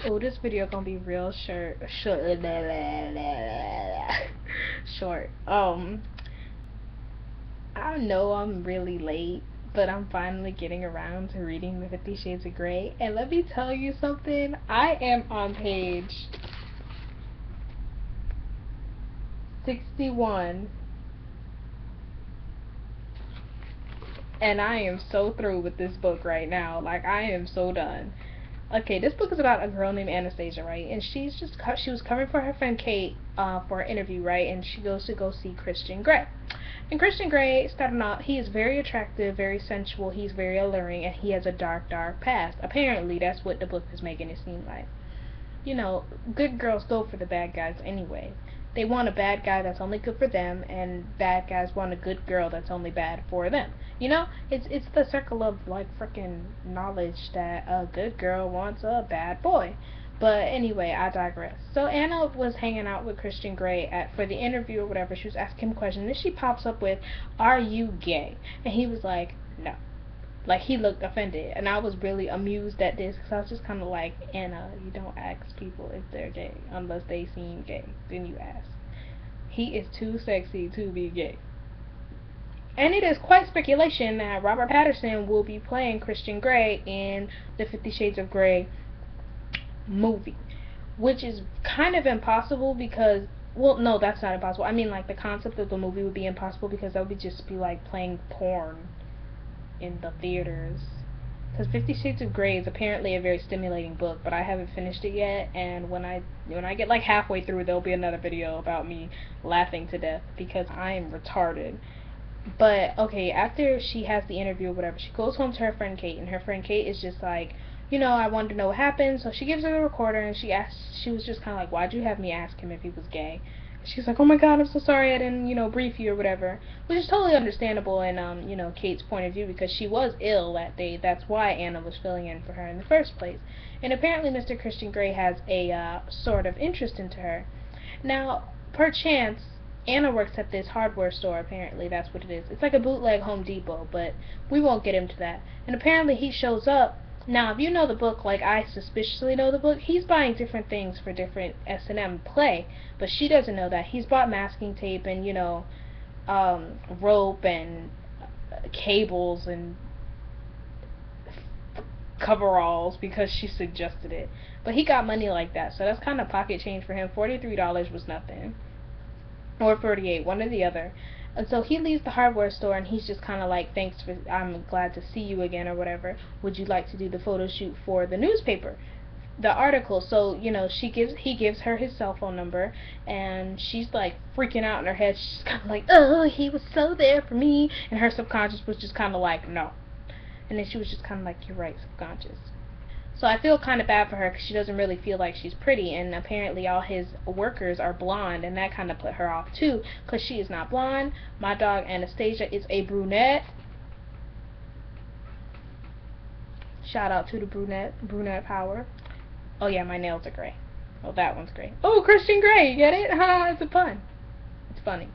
Oh, this video gonna be real short. I know I'm really late, but I'm finally getting around to reading the 50 Shades of Grey. And let me tell you something. I am on page 61. And I am so through with this book right now. Like, I am so done. Okay, this book is about a girl named Anastasia, right? And she was coming for her friend Kate for an interview, right? And she goes to go see Christian Grey. And Christian Grey, starting out, he is very attractive, very sensual, he's very alluring, and he has a dark, dark past. Apparently, that's what the book is making it seem like. You know, good girls go for the bad guys anyway. They want a bad guy that's only good for them, and bad guys want a good girl that's only bad for them. You know, it's the circle of like freaking knowledge that a good girl wants a bad boy. But anyway, I digress. So Anna was hanging out with Christian Grey for the interview or whatever. She was asking him questions, and then she pops up with, "Are you gay?" And he was like, "No." Like, he looked offended, and I was really amused at this, because I was just kind of like, Anna, you don't ask people if they're gay unless they seem gay, then you ask. He is too sexy to be gay. And it is quite speculation that Robert Pattinson will be playing Christian Grey in the 50 Shades of Grey movie, which is kind of impossible because, well, no, that's not impossible. I mean, like, the concept of the movie would be impossible because that would just be like playing porn in the theaters. Because 50 Shades of Grey is apparently a very stimulating book, but I haven't finished it yet, and when I get like halfway through, there'll be another video about me laughing to death because I am retarded. But okay, after she has the interview or whatever, she goes home to her friend Kate, and her friend Kate is just like, I wanted to know what happened, so she gives her the recorder, and she was just kind of like, why'd you have me ask him if he was gay? She's like, oh my god, I'm so sorry I didn't, brief you or whatever, which is totally understandable in, Kate's point of view, because she was ill that day. That's why Anna was filling in for her in the first place. And apparently Mr. Christian Grey has a, sort of interest into her. Now, perchance, Anna works at this hardware store, apparently, that's what it is. It's like a bootleg Home Depot, but we won't get into that. And apparently he shows up. Now, if you know the book like I suspiciously know the book, he's buying different things for different S&M play, but she doesn't know that. He's bought masking tape and, rope and cables and coveralls because she suggested it. But he got money like that, so that's kind of pocket change for him. $43 was nothing. Or 48, one or the other. And so he leaves the hardware store, and he's just kind of like, I'm glad to see you again, or whatever. Would you like to do the photo shoot for the newspaper, the article? So, he gives her his cell phone number, and she's like freaking out in her head. She's kind of like, oh, he was so there for me, and her subconscious was just kind of like, no. And then she was just kind of like, you're right, subconscious. So I feel kind of bad for her because she doesn't really feel like she's pretty, and apparently all his workers are blonde, and that kind of put her off too because she is not blonde. My dog Anastasia is a brunette. Shout out to the brunette power. Oh yeah, my nails are gray. Oh, that one's gray. Oh, Christian Grey, you get it? Huh? It's a pun. It's funny.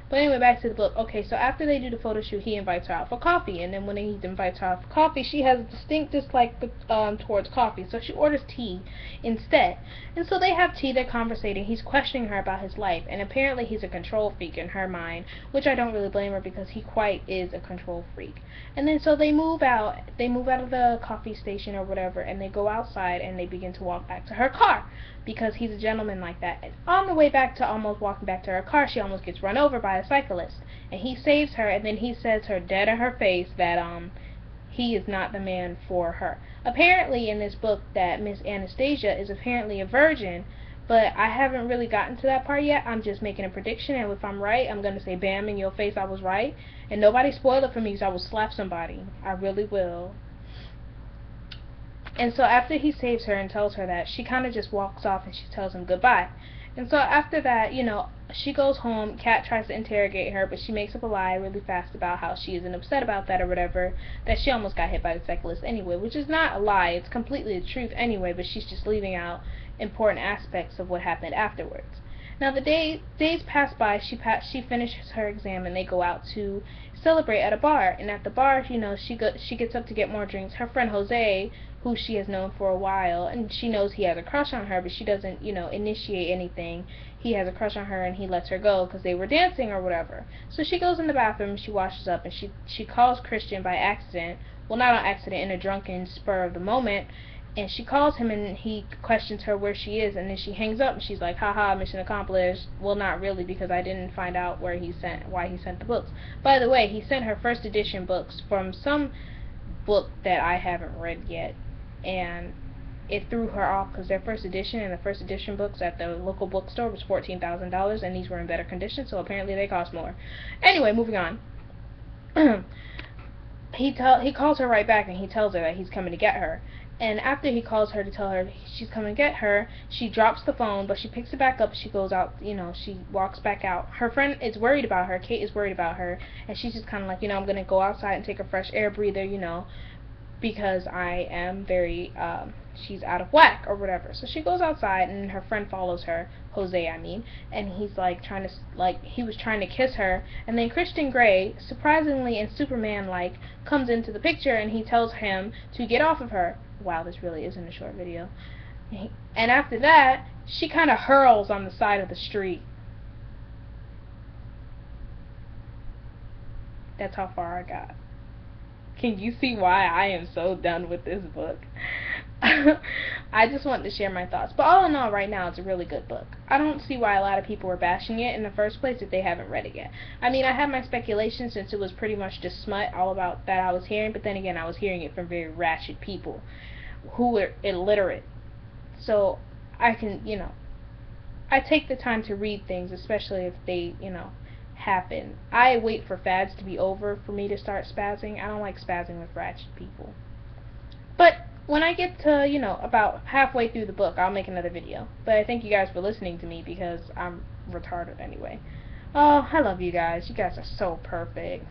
But anyway, back to the book. Okay, so after they do the photo shoot, he invites her out for coffee, and then when he invites her out for coffee, she has a distinct dislike towards coffee, so she orders tea instead. And so they have tea, they're conversating, he's questioning her about his life, and apparently he's a control freak in her mind, which I don't really blame her because he quite is a control freak. And then so they move out of the coffee station or whatever, and they go outside, and they begin to walk back to her car, because he's a gentleman like that. And on the way back to almost walking back to her car, she almost gets run over by a cyclist, and he saves her, and then he says her dead in her face that he is not the man for her. Apparently in this book that Miss Anastasia is apparently a virgin, but I haven't really gotten to that part yet. I'm just making a prediction, and if I'm right, I'm gonna say bam in your face, I was right. And nobody spoil it for me because I will slap somebody. I really will. And so after he saves her and tells her that, she kind of just walks off and she tells him goodbye. And so after that, she goes home. Kat tries to interrogate her, but she makes up a lie really fast about how she isn't upset about that or whatever, that she almost got hit by the cyclist anyway, which is not a lie. It's completely the truth anyway, but she's just leaving out important aspects of what happened afterwards. Now the days pass by. She finishes her exam and they go out to celebrate at a bar. And at the bar, she gets up to get more drinks. Her friend Jose, who she has known for a while, and she knows he has a crush on her, but she doesn't, initiate anything. He has a crush on her and he lets her go because they were dancing or whatever. So she goes in the bathroom, she washes up, and she calls Christian by accident. Well, not on accident, in a drunken spur of the moment. And she calls him and he questions her where she is, and then she hangs up and she's like, haha, mission accomplished. Well, not really, because I didn't find out why he sent the books. By the way, he sent her first edition books from some book that I haven't read yet, and it threw her off because their first edition and the first edition books at the local bookstore was $14,000, and these were in better condition, so apparently they cost more. Anyway, moving on. He calls her right back and he tells her that he's coming to get her. And after he calls her to tell her she's coming to get her, she drops the phone, but she picks it back up. She goes out, she walks back out. Her friend is worried about her. Kate is worried about her, and she's just kind of like, I'm going to go outside and take a fresh air breather, because I am very, she's out of whack or whatever. So she goes outside, and her friend follows her, Jose, I mean, and he's like he was trying to kiss her, and then Christian Grey, surprisingly and Superman-like, comes into the picture, and he tells him to get off of her. Wow, this really isn't a short video. And after that, she kind of hurls on the side of the street. That's how far I got. Can you see why I am so done with this book? I just wanted to share my thoughts. But all in all, right now, it's a really good book. I don't see why a lot of people were bashing it in the first place if they haven't read it yet. I mean, I had my speculation since it was pretty much just smut, all about that I was hearing, but then again, I was hearing it from very ratchet people who were illiterate. So I can, I take the time to read things, especially if they, happen. I wait for fads to be over for me to start spazzing. I don't like spazzing with ratchet people. But when I get to, about halfway through the book, I'll make another video. But I thank you guys for listening to me because I'm retarded anyway. Oh, I love you guys. You guys are so perfect.